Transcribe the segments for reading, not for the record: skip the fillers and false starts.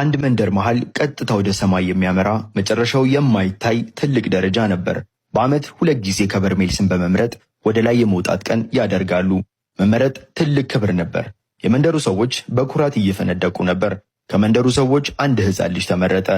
አንድ መንደር መሃል ቀጥታ ወደ ሰማይ የሚያመራ መጨረሻው የማይታይ ትልቅ ደረጃ ነበር። በዓመት 2 ጊዜ ከበርሜል ስም በመምረጥ ወደ ላይ የመውጣት ቀን ያደርጋሉ። መመረጥ ትልቅ ክብር ነበር። የመንደሩ ሰዎች በኩራት እየፈነደቁ ነበር። ከመንደሩ ሰዎች አንድ ሕፃን ልጅ ተመረጠ።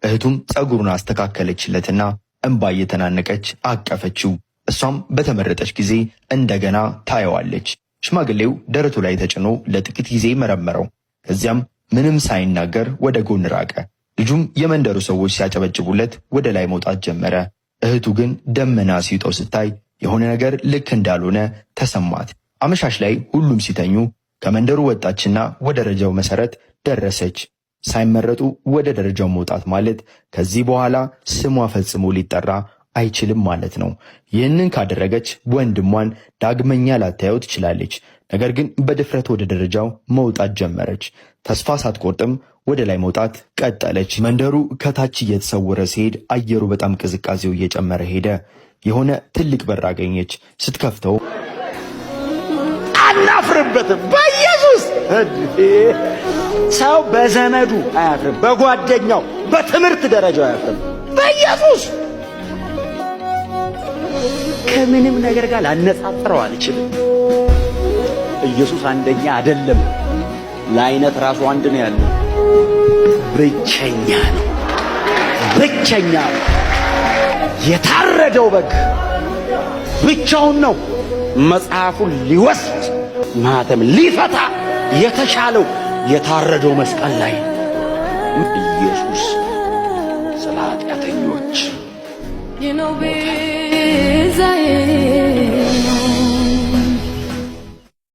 እህቱም ጸጉሩን አስተካከለችለትና እንባ እየተናነቀች አቀፈችው። እሷም በተመረጠች ጊዜ እንደገና ታየዋለች። ሽማግሌው ደረቱ ላይ ተጭኖ ለጥቂት ጊዜ መረመረው። ከዚያም ምንም ሳይናገር ወደ ጎን ራቀ። ልጁም የመንደሩ ሰዎች ሲያጨበጭቡለት ወደ ላይ መውጣት ጀመረ። እህቱ ግን ደመና ሲውጠው ስታይ የሆነ ነገር ልክ እንዳልሆነ ተሰማት። አመሻሽ ላይ ሁሉም ሲተኙ ከመንደሩ ወጣችና ወደ ደረጃው መሰረት ደረሰች። ሳይመረጡ ወደ ደረጃው መውጣት ማለት ከዚህ በኋላ ስሟ ፈጽሞ ሊጠራ አይችልም ማለት ነው። ይህንን ካደረገች ወንድሟን ዳግመኛ ላታየው ትችላለች። ነገር ግን በድፍረት ወደ ደረጃው መውጣት ጀመረች። ተስፋ ሳትቆርጥም ወደ ላይ መውጣት ቀጠለች። መንደሩ ከታች እየተሰወረ ሲሄድ አየሩ በጣም ቅዝቃዜው እየጨመረ ሄደ። የሆነ ትልቅ በር አገኘች። ስትከፍተው አናፍርበትም። በኢየሱስ ሰው በዘመዱ አያፍርም፣ በጓደኛው በትምህርት ደረጃው አያፍርም። በኢየሱስ ከምንም ነገር ጋር ላነጻጽረው አልችልም። ኢየሱስ አንደኛ አይደለም፣ ለአይነት ራሱ አንድ ነው ያለው። ብቸኛ ነው፣ ብቸኛ ነው። የታረደው በግ ብቻውን ነው። መጽሐፉን ሊወስድ ማተም ሊፈታ የተሻለው የታረደው መስቀል ላይ ኢየሱስ ስለ ኃጢአተኞች